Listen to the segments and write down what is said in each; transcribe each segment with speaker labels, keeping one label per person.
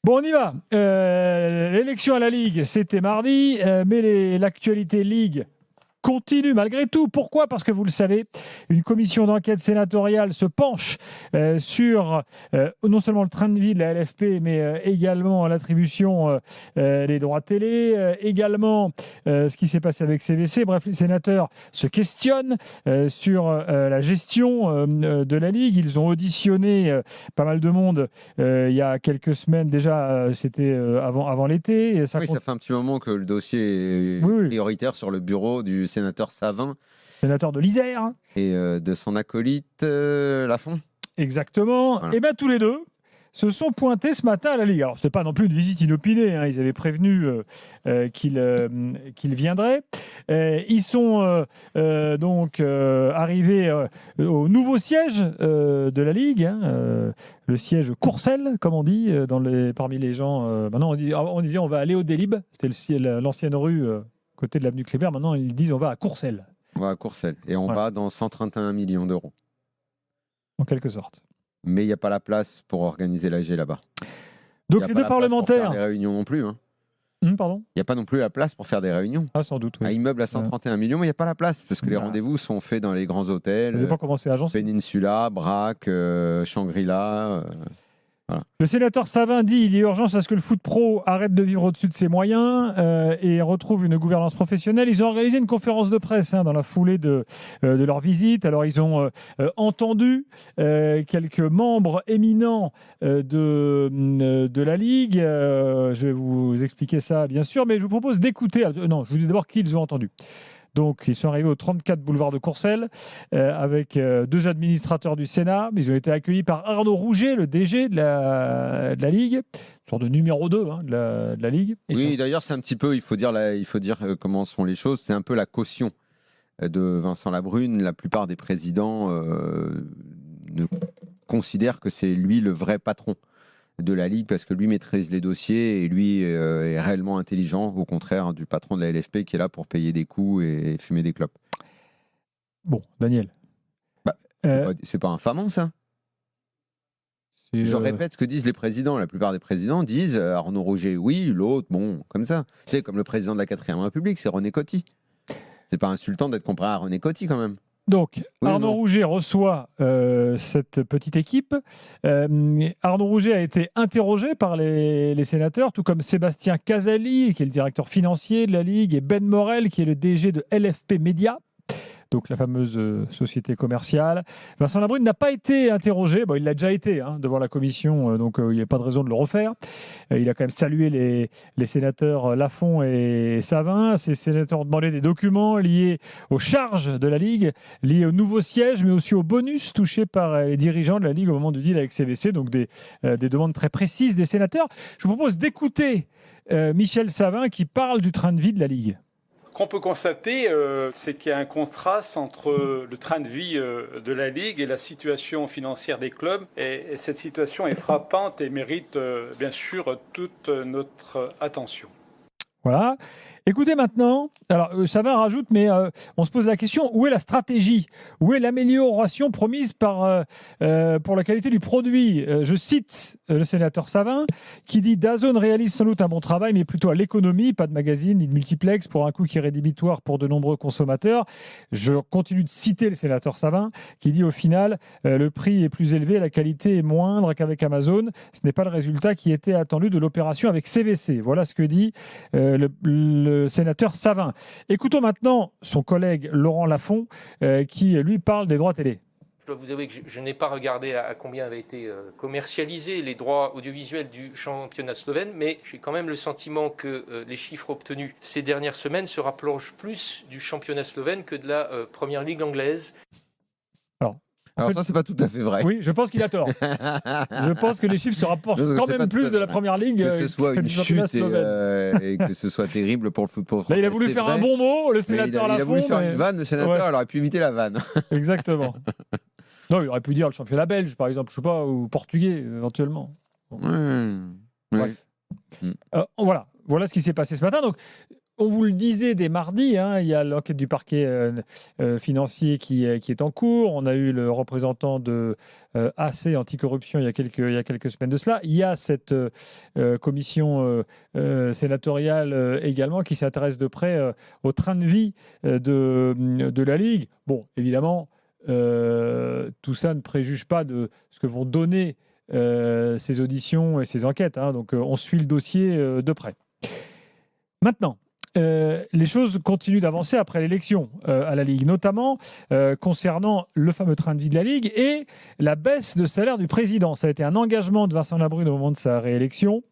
Speaker 1: Bon, on y va. L'élection à la Ligue, c'était mardi, mais l'actualité Ligue continue malgré tout. Pourquoi ? Parce que vous le savez, une commission d'enquête sénatoriale se penche sur non seulement le train de vie de la LFP, mais également l'attribution des droits télé, également ce qui s'est passé avec CVC. Bref, les sénateurs se questionnent sur la gestion de la Ligue. Ils ont auditionné pas mal de monde il y a quelques semaines déjà, c'était avant l'été. Et
Speaker 2: ça fait un petit moment que le dossier est prioritaire sur le bureau du sénateur Savin.
Speaker 1: Sénateur de l'Isère.
Speaker 2: Et de son acolyte Lafont.
Speaker 1: Exactement. Voilà. Et bien tous les deux se sont pointés ce matin à la Ligue. Alors, ce n'était pas non plus une visite inopinée, hein. Ils avaient prévenu qu'ils viendraient. Ils sont donc arrivés au nouveau siège de la Ligue, hein, le siège Courcelles, comme on dit parmi les gens. Maintenant, on disait on va aller au Délib, c'était l'ancienne rue côté de l'avenue Kléber. Maintenant, ils disent on va à Courcelles.
Speaker 2: On va à Courcelles et on va dans 131 millions d'euros.
Speaker 1: En quelque sorte.
Speaker 2: Mais il n'y a pas la place pour organiser l'AG là-bas.
Speaker 1: Donc les deux parlementaires.
Speaker 2: Pour faire des réunions non plus. Hein.
Speaker 1: Pardon ?
Speaker 2: Il n'y a pas non plus la place pour faire des réunions.
Speaker 1: Ah, sans doute. Oui.
Speaker 2: Un immeuble à 131 millions, mais il n'y a pas la place parce que les rendez-vous sont faits dans les grands hôtels.
Speaker 1: Ça dépend comment c'est agencé.
Speaker 2: Peninsula, Brac, Shangri-La. Voilà.
Speaker 1: Le sénateur Savin dit qu'il y a urgence à ce que le foot pro arrête de vivre au-dessus de ses moyens et retrouve une gouvernance professionnelle. Ils ont organisé une conférence de presse dans la foulée de leur visite. Alors, ils ont entendu quelques membres éminents de la Ligue. Je vais vous expliquer ça, bien sûr, mais je vous propose d'écouter. Non, je vous dis d'abord qui ils ont entendu. Donc, ils sont arrivés au 34 boulevard de Courcelles avec deux administrateurs du Sénat. Ils ont été accueillis par Arnaud Rouget, le DG de la Ligue, une sorte de numéro 2 de la Ligue.
Speaker 2: Oui, d'ailleurs, c'est un petit peu, il faut dire comment sont les choses. C'est un peu la caution de Vincent Labrune. La plupart des présidents ne considèrent que c'est lui le vrai patron de la Ligue parce que lui maîtrise les dossiers et lui est réellement intelligent, au contraire du patron de la LFP qui est là pour payer des coups et fumer des clopes.
Speaker 1: Bon, Daniel.
Speaker 2: C'est pas infamant, ça ? Je répète ce que disent les présidents. La plupart des présidents disent Arnaud Rouget, oui, l'autre, bon, comme ça. C'est comme le président de la 4e République, c'est René Coty. C'est pas insultant d'être comparé à René Coty, quand même.
Speaker 1: Donc, Arnaud Rouget reçoit cette petite équipe. Arnaud Rouget a été interrogé par les sénateurs, tout comme Sébastien Casali, qui est le directeur financier de la Ligue, et Ben Morel, qui est le DG de LFP Média, donc la fameuse société commerciale. Vincent Labrune n'a pas été interrogé. Bon, il l'a déjà été devant la commission, donc il n'y a pas de raison de le refaire. Il a quand même salué les sénateurs Lafont et Savin. Ces sénateurs ont demandé des documents liés aux charges de la Ligue, liés au nouveau siège, mais aussi aux bonus touchés par les dirigeants de la Ligue au moment du deal avec CVC, donc des demandes très précises des sénateurs. Je vous propose d'écouter Michel Savin qui parle du train de vie de la Ligue.
Speaker 3: Ce qu'on peut constater, c'est qu'il y a un contraste entre le train de vie de la Ligue et la situation financière des clubs. Et cette situation est frappante et mérite bien sûr toute notre attention.
Speaker 1: Voilà. Écoutez maintenant, alors Savin rajoute, mais on se pose la question, où est la stratégie ? Où est l'amélioration promise pour la qualité du produit ? Je cite le sénateur Savin qui dit « DAZN réalise sans doute un bon travail, mais plutôt à l'économie, pas de magazine ni de multiplex pour un coût qui est rédhibitoire pour de nombreux consommateurs. » Je continue de citer le sénateur Savin qui dit au final le prix est plus élevé, la qualité est moindre qu'avec Amazon. Ce n'est pas le résultat qui était attendu de l'opération avec CVC. Voilà ce que dit le sénateur Savin. Écoutons maintenant son collègue Laurent Lafont qui lui parle des droits télé.
Speaker 4: Je dois vous avouer que je n'ai pas regardé à combien avaient été commercialisés les droits audiovisuels du championnat slovène, mais j'ai quand même le sentiment que les chiffres obtenus ces dernières semaines se rapprochent plus du championnat slovène que de la première ligue anglaise.
Speaker 2: Alors ça, c'est pas tout à fait vrai.
Speaker 1: Oui, je pense qu'il a tort. Je pense que les chiffres se rapprochent quand même plus de la première ligue
Speaker 2: que ce soit une chute et que ce soit terrible pour le football français.
Speaker 1: Là, il a voulu faire un bon mot, le sénateur Lafont.
Speaker 2: Il a voulu faire une vanne, le sénateur, il aurait pu éviter la vanne.
Speaker 1: Exactement. Non, il aurait pu dire le championnat belge, par exemple, je sais pas, ou portugais, éventuellement. Bon. Bref. Voilà ce qui s'est passé ce matin. Donc, On vous le disait dès mardi, hein, il y a l'enquête du parquet financier qui est en cours. On a eu le représentant de AC anticorruption il y a quelques semaines de cela. Il y a cette commission sénatoriale également qui s'intéresse de près au train de vie de la Ligue. Bon, évidemment, tout ça ne préjuge pas de ce que vont donner ces auditions et ces enquêtes, hein. Donc on suit le dossier de près. Maintenant, les choses continuent d'avancer après l'élection à la Ligue, notamment concernant le fameux train de vie de la Ligue et la baisse de salaire du président. Ça a été un engagement de Vincent Labrune au moment de sa réélection.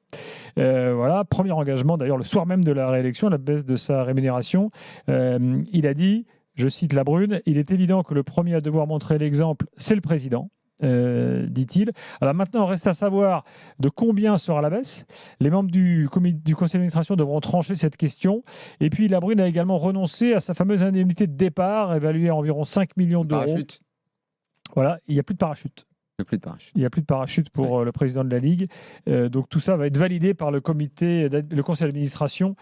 Speaker 1: Voilà, premier engagement d'ailleurs le soir même de la réélection, la baisse de sa rémunération. Il a dit, je cite Labrune, « Il est évident que le premier à devoir montrer l'exemple, c'est le président ». Dit-il. Alors maintenant, reste à savoir de combien sera la baisse. Les membres du conseil d'administration devront trancher cette question. Et puis, Labrune a également renoncé à sa fameuse indemnité de départ, évaluée à environ 5 millions d'euros.
Speaker 2: Parachute.
Speaker 1: Voilà, il n'y a plus de parachute. Il n'y a plus de parachute pour le président de la Ligue. Donc tout ça va être validé par le conseil d'administration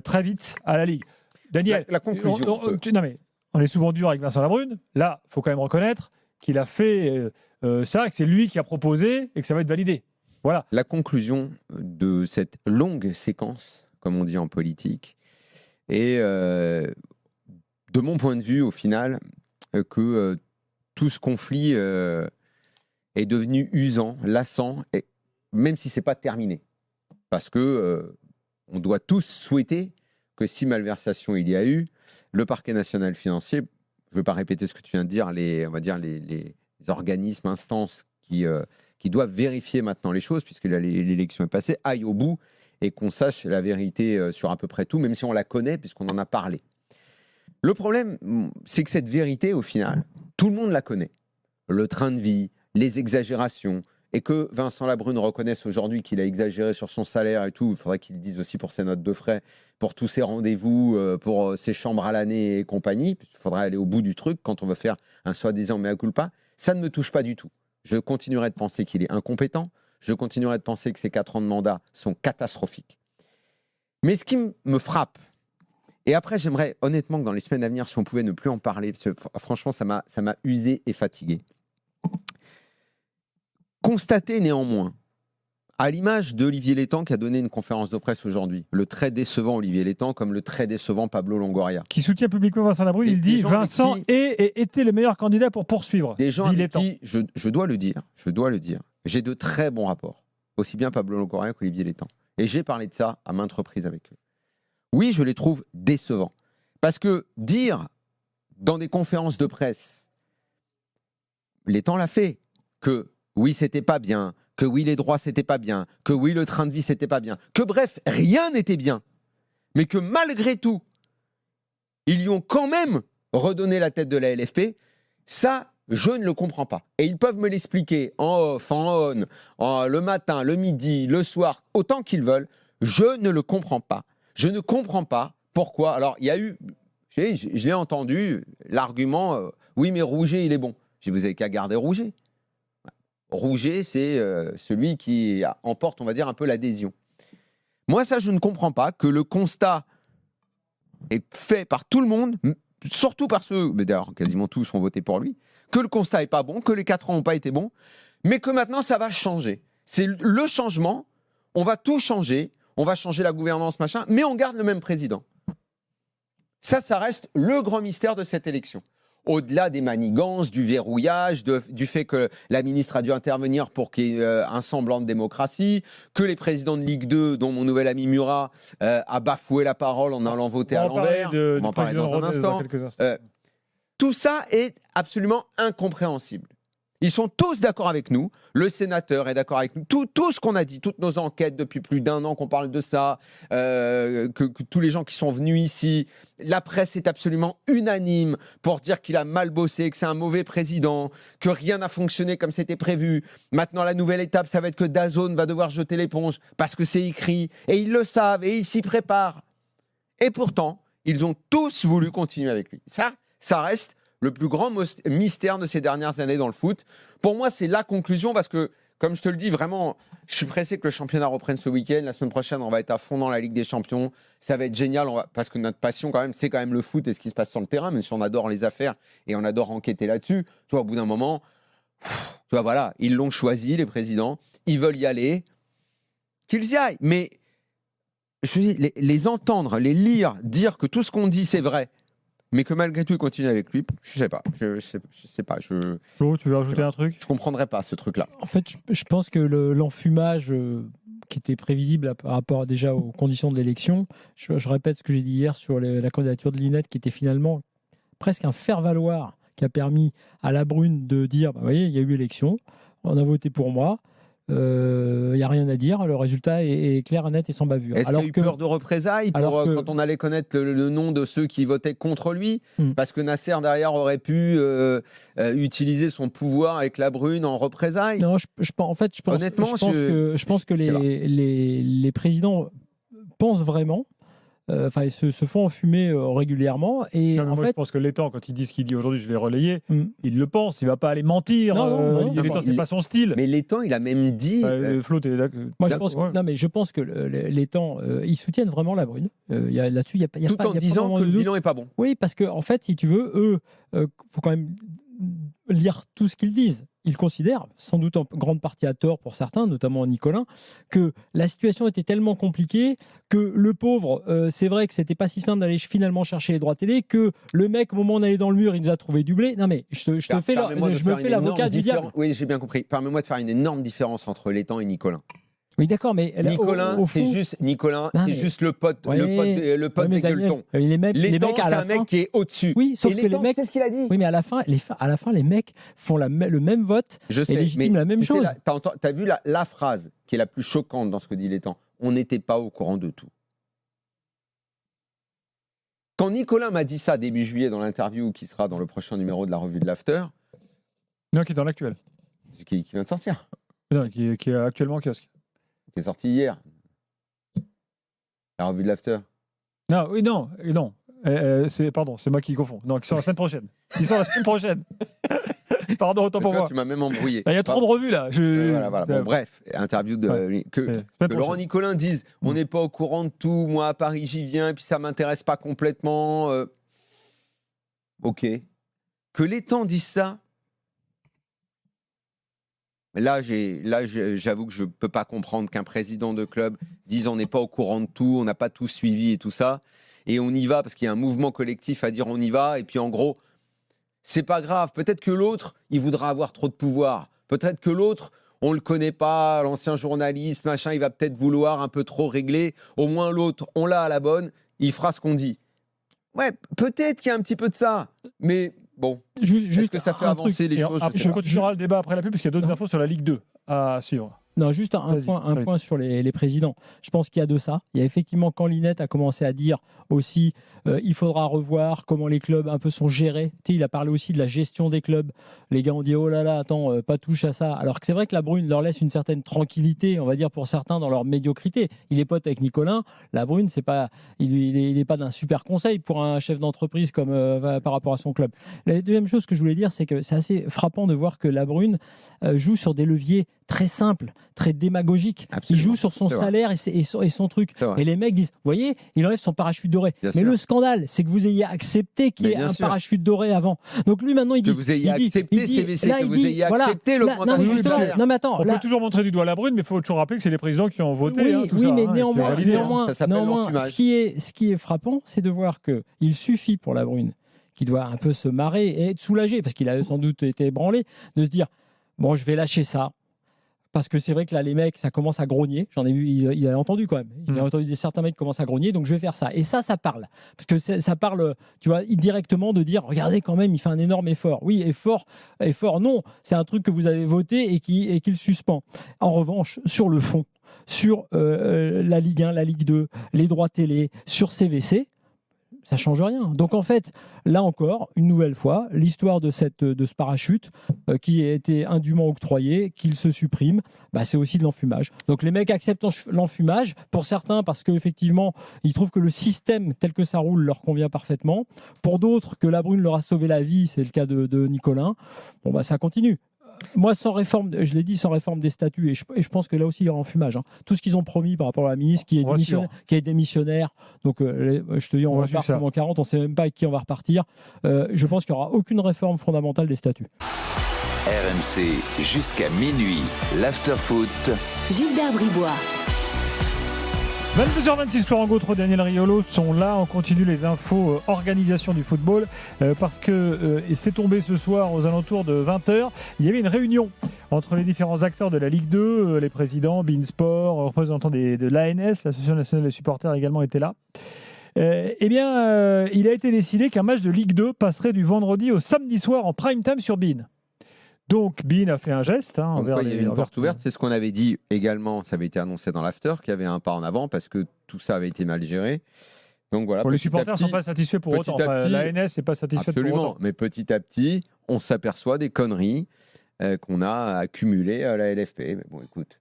Speaker 1: très vite à la Ligue. Daniel,
Speaker 2: la conclusion.
Speaker 1: On est souvent dur avec Vincent Labrune. Là, il faut quand même reconnaître qu'il a fait ça, que c'est lui qui a proposé et que ça va être validé. Voilà.
Speaker 2: La conclusion de cette longue séquence, comme on dit en politique, est, de mon point de vue, au final, que tout ce conflit est devenu usant, lassant, et, même si ce n'est pas terminé. Parce que on doit tous souhaiter que si malversation il y a eu, le parquet national financier, je ne veux pas répéter ce que tu viens de dire, les organismes, instances qui doivent vérifier maintenant les choses, puisque l'élection est passée, aillent au bout et qu'on sache la vérité sur à peu près tout, même si on la connaît, puisqu'on en a parlé. Le problème, c'est que cette vérité, au final, tout le monde la connaît. Le train de vie, les exagérations, et que Vincent Labrune reconnaisse aujourd'hui qu'il a exagéré sur son salaire et tout, il faudrait qu'il le dise aussi pour ses notes de frais, pour tous ses rendez-vous, pour ses chambres à l'année et compagnie. Il faudrait aller au bout du truc quand on veut faire un soi-disant mea culpa. Ça ne me touche pas du tout. Je continuerai de penser qu'il est incompétent. Je continuerai de penser que ses 4 ans de mandat sont catastrophiques. Mais ce qui me frappe, et après j'aimerais honnêtement que dans les semaines à venir, si on pouvait ne plus en parler, parce que franchement ça m'a usé et fatigué. Constater néanmoins, à l'image d'Olivier Létang qui a donné une conférence de presse aujourd'hui, le très décevant Olivier Létang comme le très décevant Pablo Longoria.
Speaker 1: Qui soutient publiquement Vincent Labrune, il dit Vincent était le meilleur candidat pour poursuivre.
Speaker 2: Des gens avec qui, je dois le dire, j'ai de très bons rapports, aussi bien Pablo Longoria qu'Olivier Létang. Et j'ai parlé de ça à maintes reprises avec eux. Oui, je les trouve décevants. Parce que dire dans des conférences de presse, Létang l'a fait, que oui, c'était pas bien, que oui, les droits, c'était pas bien, que oui, le train de vie, c'était pas bien, que bref, rien n'était bien, mais que malgré tout, ils lui ont quand même redonné la tête de la LFP, ça, je ne le comprends pas. Et ils peuvent me l'expliquer en off, en on, le matin, le midi, le soir, autant qu'ils veulent, je ne le comprends pas. Je ne comprends pas pourquoi. Alors, il y a eu, je l'ai entendu, l'argument, oui, mais Rouget, il est bon. Je dis, vous n'avez qu'à garder Rouget. Rouget, c'est celui qui emporte, on va dire, un peu l'adhésion. Moi, ça, je ne comprends pas que le constat est fait par tout le monde, surtout par ceux, mais d'ailleurs, quasiment tous ont voté pour lui, que le constat n'est pas bon, que les 4 ans n'ont pas été bons, mais que maintenant, ça va changer. C'est le changement, on va tout changer, on va changer la gouvernance, machin, mais on garde le même président. Ça reste le grand mystère de cette élection. Au-delà des manigances, du verrouillage, du fait que la ministre a dû intervenir pour qu'il y ait un semblant de démocratie, que les présidents de Ligue 2, dont mon nouvel ami Murat, a bafoué la parole en allant voter à l'envers. On va en parler dans un instant. Tout ça est absolument incompréhensible. Ils sont tous d'accord avec nous. Le sénateur est d'accord avec nous. Tout ce qu'on a dit, toutes nos enquêtes depuis plus d'1 an qu'on parle de ça, que tous les gens qui sont venus ici, la presse est absolument unanime pour dire qu'il a mal bossé, que c'est un mauvais président, que rien n'a fonctionné comme c'était prévu. Maintenant, la nouvelle étape, ça va être que DAZN va devoir jeter l'éponge parce que c'est écrit. Et ils le savent et ils s'y préparent. Et pourtant, ils ont tous voulu continuer avec lui. Ça reste le plus grand mystère de ces dernières années dans le foot. Pour moi, c'est la conclusion parce que comme je te le dis, vraiment, je suis pressé que le championnat reprenne ce week-end. La semaine prochaine, on va être à fond dans la Ligue des Champions. Ça va être génial, parce que notre passion, quand même, c'est quand même le foot et ce qui se passe sur le terrain, même si on adore les affaires et on adore enquêter là-dessus. Tu vois, au bout d'un moment, tu vois, voilà, ils l'ont choisi, les présidents. Ils veulent y aller. Qu'ils y aillent. Mais je dis, les entendre, les lire, dire que tout ce qu'on dit, c'est vrai, mais que malgré tout, ils continuent avec lui, je sais pas. Je sais pas.
Speaker 1: Flo, tu veux rajouter un truc?
Speaker 2: Je comprendrais pas ce truc-là.
Speaker 5: En fait, je pense que l'enfumage qui était prévisible par rapport déjà aux conditions de l'élection, je répète ce que j'ai dit hier sur la candidature de Linette, qui était finalement presque un faire-valoir qui a permis à la Brune de dire, vous voyez, il y a eu élection, on a voté pour moi, il n'y a rien à dire, le résultat est clair, net et sans bavure.
Speaker 2: Est-ce qu'il y a eu peur de représailles quand on allait connaître le nom de ceux qui votaient contre lui? Parce que Nasser, derrière, aurait pu utiliser son pouvoir avec la Brune en représailles?
Speaker 5: Non, en fait, je pense que les présidents pensent vraiment, enfin, ils se font enfumer régulièrement. Et
Speaker 1: non, mais moi, je pense que Létang, quand il dit ce qu'il dit aujourd'hui, je vais relayer, il le pense, il ne va pas aller mentir. Létang, c'est pas son style.
Speaker 2: Mais Létang, il a même dit.
Speaker 1: Flo, t'es d'accord?
Speaker 5: Moi, je pense que Létang, ils soutiennent vraiment la Brune. Là-dessus, il n'y a pas.
Speaker 2: Tout en disant que le bilan n'est pas bon.
Speaker 5: Oui, parce que, en fait, si tu veux, eux, faut quand même lire tout ce qu'ils disent. Ils considèrent, sans doute en grande partie à tort pour certains, notamment Nicolin, que la situation était tellement compliquée que le pauvre, c'est vrai que c'était pas si simple d'aller finalement chercher les droits télé, que le mec, au moment où on allait dans le mur, il nous a trouvé du blé. Non mais je me fais l'avocat du diable.
Speaker 2: Oui, j'ai bien compris. Permets-moi de faire une énorme différence entre Létang et Nicolin.
Speaker 5: Oui, d'accord, mais
Speaker 2: Nicolin, c'est juste le pote de Gueuleton. Létang, c'est un mec qui est au-dessus.
Speaker 5: Oui, sauf que les mecs,
Speaker 2: c'est ce qu'il a dit.
Speaker 5: Oui, mais à la fin, les mecs font le même vote et légitiment la même chose.
Speaker 2: Tu as vu la phrase qui est la plus choquante dans ce que dit Létang. On n'était pas au courant de tout. Quand Nicolin m'a dit ça début juillet dans l'interview qui sera dans le prochain numéro de la revue de l'After.
Speaker 1: Non, qui est dans l'actuel.
Speaker 2: Qui vient de sortir.
Speaker 1: Non, qui est actuellement en kiosque.
Speaker 2: Qui est sorti hier. La revue de l'After.
Speaker 1: Non, oui, non. C'est moi qui confonds. Non, qui sort la semaine prochaine. Pardon, autant pour moi.
Speaker 2: Tu m'as même embrouillé.
Speaker 1: Il y a trop de revues là.
Speaker 2: Voilà. Bon, bref, interview de que Laurent Nicolin dise on n'est pas au courant de tout. Moi à Paris j'y viens et puis ça m'intéresse pas complètement. Ok. Que Létang dise ça. Là, j'avoue que je ne peux pas comprendre qu'un président de club dise on n'est pas au courant de tout, on n'a pas tout suivi et tout ça, et on y va parce qu'il y a un mouvement collectif à dire on y va, et puis en gros, c'est pas grave. Peut-être que l'autre, il voudra avoir trop de pouvoir. Peut-être que l'autre, on ne le connaît pas, l'ancien journaliste, machin, il va peut-être vouloir un peu trop régler. Au moins l'autre, on l'a à la bonne, il fera ce qu'on dit. Ouais, peut-être qu'il y a un petit peu de ça, mais... Bon, est-ce que ça fait avancer les choses?
Speaker 1: Je continuerai le débat après la pub parce qu'il y a d'autres infos sur la Ligue 2 à suivre.
Speaker 5: Non, juste un point sur les présidents. Je pense qu'il y a de ça. Il y a effectivement, quand Linette a commencé à dire aussi il faudra revoir comment les clubs un peu sont gérés. Tu sais, il a parlé aussi de la gestion des clubs. Les gars ont dit oh là là, attends, pas touche à ça. Alors que c'est vrai que la Brune leur laisse une certaine tranquillité, on va dire pour certains, dans leur médiocrité. Il est pote avec Nicolin. La Brune, il n'est pas d'un super conseil pour un chef d'entreprise comme par rapport à son club. La deuxième chose que je voulais dire, c'est que c'est assez frappant de voir que la Brune joue sur des leviers très simple, très démagogique.
Speaker 2: Absolument.
Speaker 5: Il joue sur son salaire et son truc. Et les mecs disent, vous voyez, il enlève son parachute doré.
Speaker 2: Bien
Speaker 5: mais
Speaker 2: sûr.
Speaker 5: le scandale, c'est que vous ayez accepté qu'il y ait un parachute doré avant. Donc lui, maintenant, il dit...
Speaker 2: Que vous ayez accepté CVC, que vous ayez accepté l'augmentation du salaire.
Speaker 5: Non, mais attends.
Speaker 1: On peut toujours montrer du doigt la Brune, mais il faut toujours rappeler que c'est les présidents qui ont voté.
Speaker 5: Oui, mais néanmoins,
Speaker 2: néanmoins
Speaker 5: ce qui est frappant, c'est de voir qu'il suffit pour la Brune, qui doit un peu se marrer et être soulagé, parce qu'il a sans doute été ébranlé, de se dire, bon, je vais lâcher ça. Parce que c'est vrai que là, les mecs, ça commence à grogner. J'en ai vu, il a entendu quand même. Il a entendu certains mecs qui commencent à grogner, donc je vais faire ça. Et ça parle. Parce que ça parle, tu vois, directement de dire, regardez quand même, il fait un énorme effort. Oui, effort, non. C'est un truc que vous avez voté et qu'il suspend. En revanche, sur le fond, sur la Ligue 1, la Ligue 2, les droits télé, sur CVC, ça change rien. Donc en fait, là encore, une nouvelle fois, l'histoire de ce parachute qui a été indûment octroyé, qu'il se supprime, c'est aussi de l'enfumage. Donc les mecs acceptent l'enfumage, pour certains parce qu'effectivement, ils trouvent que le système tel que ça roule leur convient parfaitement. Pour d'autres, que la Brune leur a sauvé la vie, c'est le cas de Nicolin. Bon, ça continue. Moi, sans réforme, je l'ai dit, sans réforme des statuts, et je pense que là aussi, il y aura enfumage. Tout ce qu'ils ont promis par rapport à la ministre qui est démissionnaire, donc je te dis, on repart comme en 40, on ne sait même pas avec qui on va repartir. Je pense qu'il n'y aura aucune réforme fondamentale des statuts.
Speaker 6: RMC jusqu'à minuit, l'after-foot.
Speaker 7: Gilbert Bribois.
Speaker 1: 22h26, Florent Gautreau, Daniel Riolo sont là. On continue les infos organisation du football parce que c'est tombé ce soir aux alentours de 20h. Il y avait une réunion entre les différents acteurs de la Ligue 2, les présidents, Beansport, représentants de l'ANS, l'Association nationale des supporters également étaient là. Il a été décidé qu'un match de Ligue 2 passerait du vendredi au samedi soir en prime time sur beIN. Donc, beIN a fait un geste.
Speaker 2: Il y avait une porte ouverte, c'est ce qu'on avait dit également, ça avait été annoncé dans l'after, qu'il y avait un pas en avant parce que tout ça avait été mal géré. Donc voilà.
Speaker 1: Les supporters ne sont pas satisfaits pour autant. L'ANS n'est pas satisfaite pour autant.
Speaker 2: Absolument, mais petit à petit, on s'aperçoit des conneries qu'on a accumulées à la LFP. Mais bon, écoute.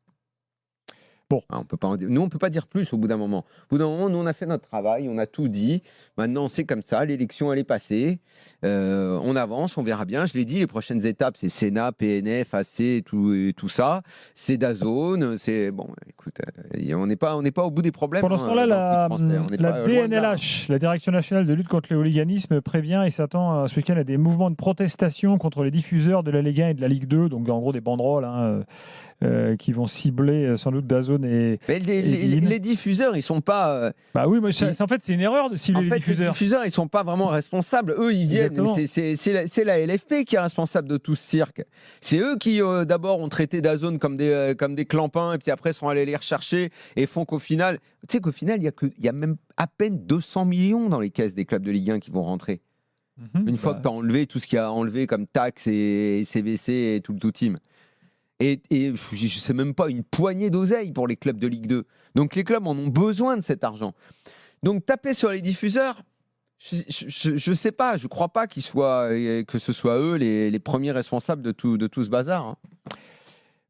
Speaker 2: Bon, on peut pas en dire. Nous, on ne peut pas dire plus au bout d'un moment. Au bout d'un moment, nous, on a fait notre travail, on a tout dit. Maintenant, c'est comme ça, l'élection, elle est passée. On avance, on verra bien. Je l'ai dit, les prochaines étapes, c'est Sénat, PNF, AC, tout ça. C'est DAZN. C'est bon, écoute, on n'est pas au bout des problèmes.
Speaker 1: Pendant ce temps-là, la DNLH, la Direction nationale de lutte contre le hooliganisme, prévient et s'attend ce week-end à des mouvements de protestation contre les diffuseurs de la Ligue 1 et de la Ligue 2. Donc, en gros, des banderoles. Qui vont cibler sans doute DAZN et
Speaker 2: les diffuseurs, ils sont pas.
Speaker 1: Bah oui, mais en fait, c'est une erreur de cibler les diffuseurs.
Speaker 2: Les diffuseurs, ils sont pas vraiment responsables. Eux, ils viennent. C'est la LFP qui est responsable de tout ce cirque. C'est eux qui d'abord ont traité DAZN comme des clampins et puis après sont allés les rechercher et font qu'au final, il y a même à peine 200 millions dans les caisses des clubs de Ligue 1 qui vont rentrer. Une fois que tu as enlevé tout ce qu'il y a enlevé comme taxes et CVC et tout le team. Et je ne sais même pas une poignée d'oseille pour les clubs de Ligue 2. Donc les clubs en ont besoin de cet argent. Donc taper sur les diffuseurs, je ne sais pas, je ne crois pas que ce soit eux les premiers responsables de tout ce bazar.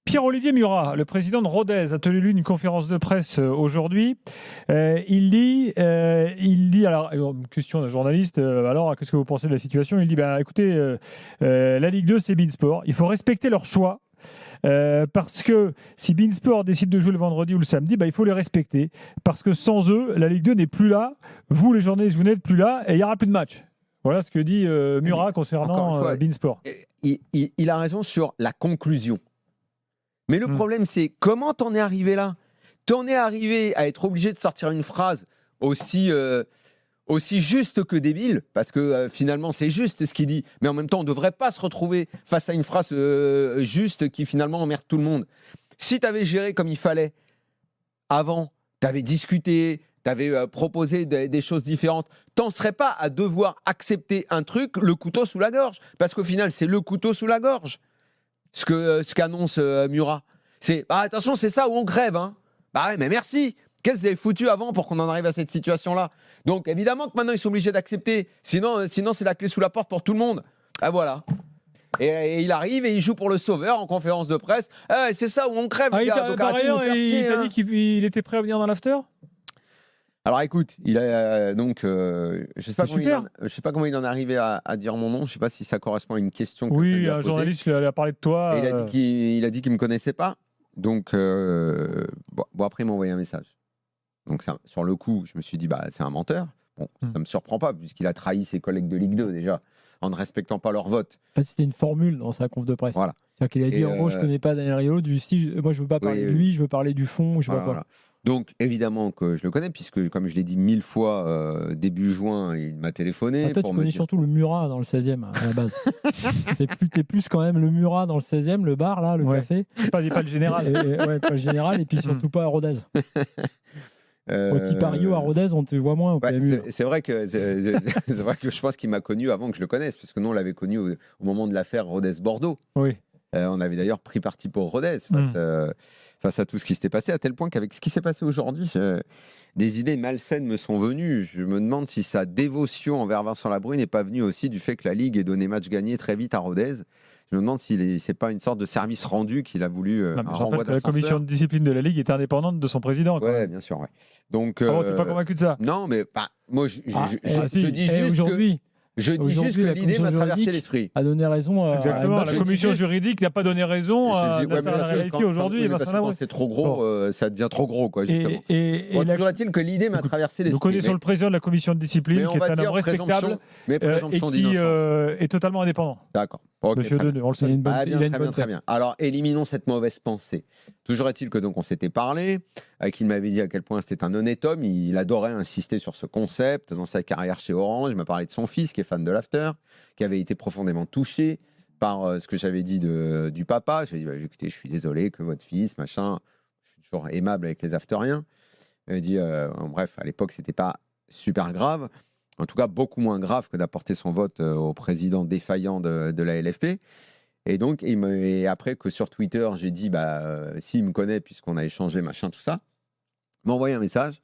Speaker 1: Pierre-Olivier Murat, le président de Rodez, a tenu une conférence de presse aujourd'hui. Il dit, alors, question d'un journaliste, alors qu'est-ce que vous pensez de la situation ? Il dit, écoutez, la Ligue 2 c'est beIN-Sport, il faut respecter leur choix. Parce que si beIN-Sport décide de jouer le vendredi ou le samedi, il faut les respecter. Parce que sans eux, la Ligue 2 n'est plus là. Vous, les journalistes, vous n'êtes plus là et il n'y aura plus de match. Voilà ce que dit Murat concernant beIN-Sport.
Speaker 2: Il a raison sur la conclusion. Mais le problème, c'est comment t'en es arrivé là ? T'en es arrivé à être obligé de sortir une phrase aussi juste que débile, parce que finalement c'est juste ce qu'il dit, mais en même temps on ne devrait pas se retrouver face à une phrase juste qui finalement emmerde tout le monde. Si tu avais géré comme il fallait avant, tu avais discuté, tu avais proposé des choses différentes, tu n'en serais pas à devoir accepter un truc, le couteau sous la gorge, parce qu'au final c'est le couteau sous la gorge, ce qu'annonce Murat. C'est attention, c'est ça où on crève, hein. Bah ouais, mais merci. Qu'est-ce que vous avez foutu avant pour qu'on en arrive à cette situation-là ? Donc évidemment que maintenant ils sont obligés d'accepter, sinon c'est la clé sous la porte pour tout le monde. Ah voilà. Et il arrive et il joue pour le sauveur en conférence de presse. C'est ça où on crève.
Speaker 1: Il t'a dit qu'il était prêt à venir dans l'after ?
Speaker 2: Alors écoute, il a donc je sais pas comment il en est arrivé à dire mon nom. Je sais pas si ça correspond à une question.
Speaker 1: Oui, un journaliste lui a parlé de toi.
Speaker 2: Et il a dit qu'il me connaissait pas. Donc bon après il m'a envoyé un message. Donc sur le coup, je me suis dit c'est un menteur. Bon, ça me surprend pas puisqu'il a trahi ses collègues de Ligue 2 déjà en ne respectant pas leur vote.
Speaker 5: En fait, c'était une formule dans sa conf de presse.
Speaker 2: Voilà.
Speaker 5: C'est-à-dire qu'il a dit en gros, je connais pas Daniel Riolo du style, moi je veux pas parler de lui, je veux parler du fond, je sais pas quoi.
Speaker 2: Donc évidemment que je le connais puisque comme je l'ai dit 1000 fois début juin, il m'a téléphoné.
Speaker 5: Toi, tu connais surtout le Murat dans le 16e à la base. t'es plus quand même le Murat dans le 16e, le bar là, le café.
Speaker 1: Pas le général.
Speaker 5: Pas le général et puis surtout pas à Rodez. Au Tipario à Rodez, on te voit moins au PMU.
Speaker 2: C'est vrai que je pense qu'il m'a connu avant que je le connaisse parce que nous on l'avait connu au moment de l'affaire Rodez-Bordeaux.
Speaker 1: Oui.
Speaker 2: On avait d'ailleurs pris parti pour Rodez face à tout ce qui s'était passé, à tel point qu'avec ce qui s'est passé aujourd'hui, des idées malsaines me sont venues. Je me demande si sa dévotion envers Vincent Labrune n'est pas venue aussi du fait que la Ligue ait donné match gagné très vite à Rodez. Je me demande si c'est pas une sorte de service rendu qu'il a voulu.
Speaker 1: Je rappelle que la commission de discipline de la Ligue est indépendante de son président.
Speaker 2: Oui, bien sûr. Ouais. Donc,
Speaker 1: t'es pas convaincu de ça ?
Speaker 2: Non, mais moi, je dis juste
Speaker 5: aujourd'hui,
Speaker 2: Je dis
Speaker 5: Aujourd'hui,
Speaker 2: juste que
Speaker 5: la
Speaker 2: l'idée m'a
Speaker 5: commission
Speaker 2: traversé
Speaker 5: juridique
Speaker 2: l'esprit.
Speaker 5: a donné raison à
Speaker 1: Exactement.
Speaker 5: Mbappé.
Speaker 1: La commission juridique n'a pas donné raison à
Speaker 2: Ouais, mais
Speaker 1: Nasser
Speaker 2: bien sûr,
Speaker 1: Al-Khelaifi aujourd'hui et
Speaker 2: parce
Speaker 1: Vincent
Speaker 2: que quand
Speaker 1: Labrune.
Speaker 2: c'est trop gros, ça devient trop gros, quoi, justement.
Speaker 1: Et
Speaker 2: Bon,
Speaker 1: la-
Speaker 2: toujours est-il que l'idée m'a
Speaker 1: Écoute,
Speaker 2: traversé
Speaker 1: nous
Speaker 2: l'esprit.
Speaker 1: connaissons le président de la commission de discipline,
Speaker 2: mais
Speaker 1: qui
Speaker 2: on
Speaker 1: est
Speaker 2: va
Speaker 1: un homme
Speaker 2: dire
Speaker 1: respectable et
Speaker 2: présomption
Speaker 1: qui
Speaker 2: d'innocence.
Speaker 1: est totalement indépendant.
Speaker 2: D'accord. Ok,
Speaker 1: Monsieur
Speaker 2: très bien.
Speaker 1: Deneux, on le
Speaker 5: Il a
Speaker 1: salue.
Speaker 5: une bonne,
Speaker 2: Ah,
Speaker 5: il a
Speaker 2: bien,
Speaker 5: une
Speaker 2: très
Speaker 5: bonne
Speaker 2: bien, très
Speaker 5: tête.
Speaker 2: bien. Alors, éliminons cette mauvaise pensée. Toujours est-il que donc on s'était parlé, qu'il m'avait dit à quel point c'était un honnête homme, il adorait insister sur ce concept dans sa carrière chez Orange. Il m'a parlé de son fils qui est fan de l'after, qui avait été profondément touché par ce que j'avais dit du papa. J'ai dit, bah, écoutez, je suis désolé que votre fils, machin, je suis toujours aimable avec les afteriens. Il m'a dit, bref, à l'époque, c'était pas super grave. En tout cas, beaucoup moins grave que d'apporter son vote au président défaillant de la LFP. Et donc, et après que sur Twitter, j'ai dit, bah, s'il me connaît, puisqu'on a échangé, machin, tout ça, il m'a envoyé un message,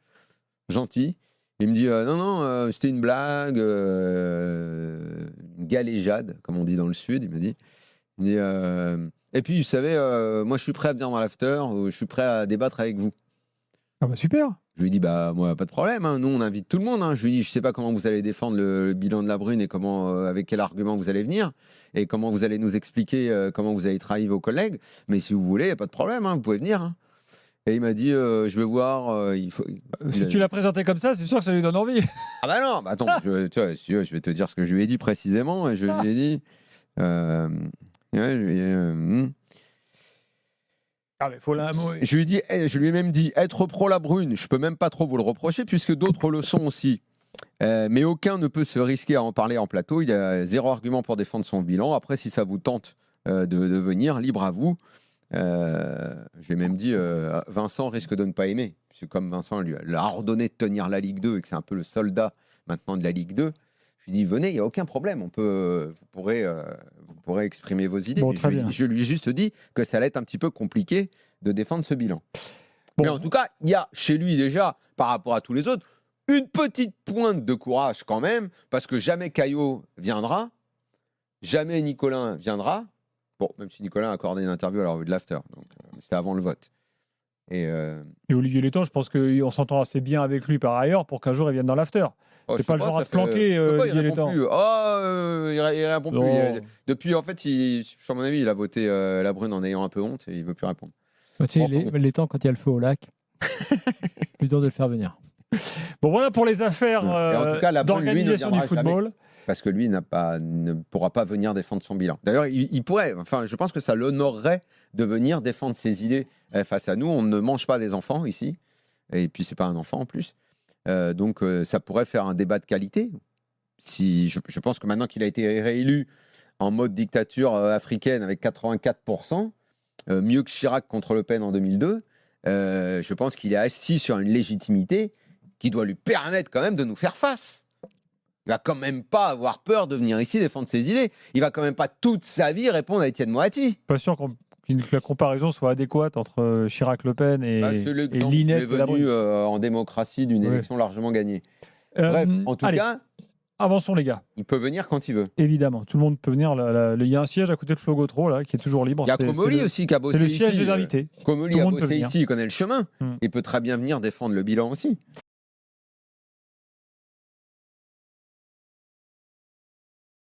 Speaker 2: gentil. Il me dit, non, non, c'était une blague, une galéjade, comme on dit dans le Sud, il me dit. Et puis, vous savez, moi, je suis prêt à venir dans l'after, je suis prêt à débattre avec vous.
Speaker 1: Ah bah super.
Speaker 2: Je lui dis, bah, moi, pas de problème, hein. Nous, on invite tout le monde. Hein. Je lui dis, je sais pas comment vous allez défendre le bilan de Labrune et comment, avec quel argument vous allez venir et comment vous allez nous expliquer comment vous avez trahi vos collègues. Mais si vous voulez, il n'y a pas de problème, hein, vous pouvez venir. Hein. Et il m'a dit, je vais voir.
Speaker 1: Si tu l'as présenté comme ça, c'est sûr que ça lui donne envie.
Speaker 2: Ah bah non, bah attends, tu vois, si tu veux, je vais te dire ce que je lui ai dit précisément. Et je lui ai dit, ouais, je lui ai dit,
Speaker 1: Ah mais faut la...
Speaker 2: je lui ai même dit, être pro Labrune, je peux même pas trop vous le reprocher puisque d'autres le sont aussi. Mais aucun ne peut se risquer à en parler en plateau. Il y a zéro argument pour défendre son bilan. Après, si ça vous tente de venir, libre à vous. J'ai même dit, Vincent risque de ne pas aimer. Puisque comme Vincent lui a ordonné de tenir la Ligue 2 et que c'est un peu le soldat maintenant de la Ligue 2, je lui dis, venez, il n'y a aucun problème. Vous pourrez exprimer vos idées.
Speaker 1: Bon,
Speaker 2: Mais
Speaker 1: très bien.
Speaker 2: je lui ai juste dit que ça allait être un petit peu compliqué de défendre ce bilan.
Speaker 1: Bon.
Speaker 2: Mais en tout cas, il y a chez lui déjà, par rapport à tous les autres, une petite pointe de courage quand même, parce que jamais Caillot viendra, jamais Nicolin viendra. Bon, même si Nicolin a accordé une interview à la revue de l'After, donc c'était avant le vote. Et
Speaker 1: Olivier Létang, je pense qu'on s'entend assez bien avec lui par ailleurs pour qu'un jour il vienne dans l'after.
Speaker 2: oh,
Speaker 1: C'est
Speaker 2: je
Speaker 1: pas
Speaker 2: sais
Speaker 1: le genre
Speaker 2: ça
Speaker 1: à se
Speaker 2: fait-
Speaker 1: planquer,
Speaker 2: je sais pas, il
Speaker 1: Olivier
Speaker 2: répond
Speaker 1: Létang.
Speaker 2: plus. Oh, il répond plus.
Speaker 1: Non.
Speaker 2: Depuis, en fait, à mon avis, il a voté Labrune en ayant un peu honte et il veut plus répondre.
Speaker 5: Tu sais,
Speaker 2: Enfin, bon.
Speaker 5: les temps, quand il y a le feu au lac, plus dur de le faire venir.
Speaker 1: Bon voilà pour les affaires
Speaker 2: Et en tout cas, Labrune, lui, ne
Speaker 1: d'organisation du
Speaker 2: viendra
Speaker 1: football.
Speaker 2: Parce que lui ne pourra pas venir défendre son bilan. D'ailleurs, il pourrait, enfin, je pense que ça l'honorerait de venir défendre ses idées face à nous. On ne mange pas des enfants ici, et puis c'est pas un enfant en plus. Donc ça pourrait faire un débat de qualité. Si, je pense que maintenant qu'il a été réélu en mode dictature africaine avec 84%, mieux que Chirac contre Le Pen en 2002, je pense qu'il est assis sur une légitimité qui doit lui permettre quand même de nous faire face. Il va quand même pas avoir peur de venir ici défendre ses idées. Il va quand même pas toute sa vie répondre à Étienne Moati.
Speaker 1: Pas sûr que la comparaison soit adéquate entre Chirac, Le Pen et
Speaker 2: C'est l'exemple qui
Speaker 1: Linette.
Speaker 2: est venu en démocratie d'une élection largement gagnée. Bref, en tout cas,
Speaker 1: avançons les gars.
Speaker 2: il peut venir quand il veut.
Speaker 1: Évidemment, tout le monde peut venir. Il y a un siège à côté de Flo Gautreau là, qui est toujours libre.
Speaker 2: Il y a
Speaker 1: C'est
Speaker 2: Comoli
Speaker 1: le-
Speaker 2: aussi qui a bossé
Speaker 1: C'est le
Speaker 2: ici.
Speaker 1: siège des invités.
Speaker 2: Comoli
Speaker 1: Tout le
Speaker 2: a
Speaker 1: monde peut
Speaker 2: bossé
Speaker 1: venir.
Speaker 2: ici, il connaît le chemin.
Speaker 1: Mm.
Speaker 2: Il peut très bien venir défendre le bilan aussi.